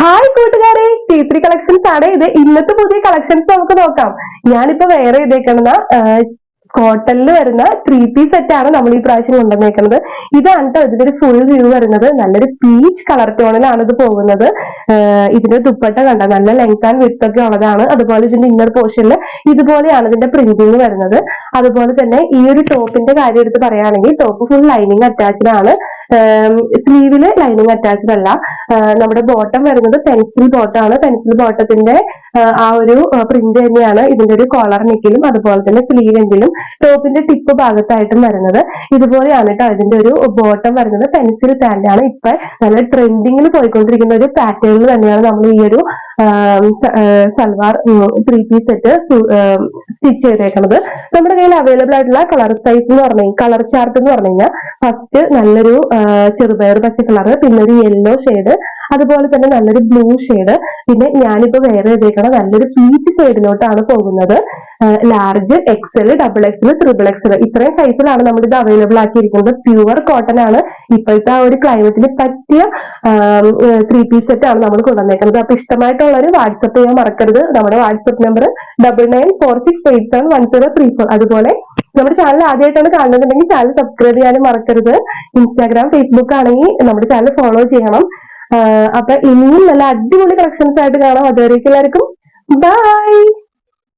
Hi കൂട്ടുകാരെ, T3 collections ആണ് ഇത്. ഇന്നത്തെ പുതിയ കളക്ഷൻസ് നമുക്ക് നോക്കാം. ഞാനിപ്പോ വേറെ ഇതേക്കുന്ന കോട്ടണിൽ വരുന്ന 3 പീസ് സെറ്റ് ആണ് നമ്മൾ ഈ പ്രാവശ്യം കൊണ്ടുവന്നേക്കുന്നത്. ഇതാണ് കേട്ടോ ഇതിന്റെ ഒരു ഫുൾ വ്യൂ വരുന്നത്. നല്ലൊരു പീച്ച് കളർ ടോണിലാണ് ഇത് പോകുന്നത്. ഇതിന്റെ ദുപ്പട്ട കണ്ട നല്ല ലെങ്ത് ആൻഡ് വിഡ്ത്ത് ഒക്കെ ഉള്ളതാണ്. അതുപോലെ ഇതിന്റെ ഇന്നർ പോർഷനിൽ ഇതുപോലെയാണ് ഇതിന്റെ പ്രിന്റിങ് വരുന്നത്. അതുപോലെ തന്നെ ഈ ഒരു ടോപ്പിന്റെ കാര്യം എടുത്ത് പറയുകയാണെങ്കിൽ ടോപ്പ് ഫുൾ ലൈനിങ് അറ്റാച്ച്ഡ് ആണ്. സ്ലീവില് ലൈനിങ് അറ്റാച്ച്ഡ് അല്ല. നമ്മുടെ ബോട്ടം വരുന്നത് പെൻസിൽ ബോട്ടമാണ്. പെൻസിൽ ബോട്ടത്തിന്റെ ആ ഒരു പ്രിന്റ് തന്നെയാണ് ഇതിന്റെ ഒരു കോളർ നെക്കിലും അതുപോലെ തന്നെ സ്ലീവ് എൻഡിലും ടോപ്പിന്റെ ടിപ്പ് ഭാഗത്തായിട്ടും വരുന്നത്. ഇതുപോലെയാണ് കേട്ടോ ഇതിന്റെ ഒരു ബോട്ടം വരുന്നത്. പെൻസിൽ പാന്റ് ആണ്. ഇപ്പൊ നല്ല ട്രെൻഡിങ്ങിൽ പോയിക്കൊണ്ടിരിക്കുന്ന ഒരു പാറ്റേണിൽ തന്നെയാണ് നമ്മൾ ഈ ഒരു സൽവാർ 3 പീസ് സെറ്റ് സ്റ്റിച്ച് ചെയ്തേക്കുന്നത്. നമ്മുടെ കയ്യിൽ അവൈലബിൾ ആയിട്ടുള്ള കളർ സൈസ് എന്ന് പറഞ്ഞു കളർ ചാർട്ട് എന്ന് പറഞ്ഞു കഴിഞ്ഞാൽ ഫസ്റ്റ് നല്ലൊരു ചെറുപയർ പച്ച കളർ, പിന്നെ ഒരു യെല്ലോ ഷെയ്ഡ്, അതുപോലെ തന്നെ നല്ലൊരു ബ്ലൂ ഷെയ്ഡ്, പിന്നെ ഞാനിപ്പോ വേറെ ചെയ്തേക്കണം നല്ലൊരു പീച്ച് ഷെയ്ഡിലോട്ടാണ് പോകുന്നത്. Large, XL, double XL, triple XL ഇത്രയും സൈസിലാണ് നമ്മൾ ഇത് അവൈലബിൾ ആക്കിയിരിക്കുന്നത്. പ്യുവർ കോട്ടൺ ആണ്. ഇപ്പോഴത്തെ ആ ഒരു ക്ലൈമറ്റിന് പറ്റിയ 3 പീസ് സെറ്റ് ആണ് നമ്മൾ കൊണ്ടുവന്നേക്കുന്നത്. അപ്പൊ ഇഷ്ടമായിട്ടുള്ളവർ വാട്സപ്പ് ചെയ്യാൻ മറക്കരുത്. നമ്മുടെ വാട്സപ്പ് നമ്പർ 9946871034. അതുപോലെ നമ്മുടെ ചാനൽ ആദ്യമായിട്ടാണ് കാണുന്നുണ്ടെങ്കിൽ ചാനൽ സബ്സ്ക്രൈബ് ചെയ്യാനും മറക്കരുത്. ഇൻസ്റ്റാഗ്രാം, ഫേസ്ബുക്ക് ആണെങ്കിൽ നമ്മുടെ ചാനൽ ഫോളോ ചെയ്യണം. അപ്പൊ ഇനിയും നല്ല അടിപൊളി കളക്ഷൻസ് ആയിട്ട് കാണാം. അതുവരേക്കും എല്ലാവർക്കും ബൈ.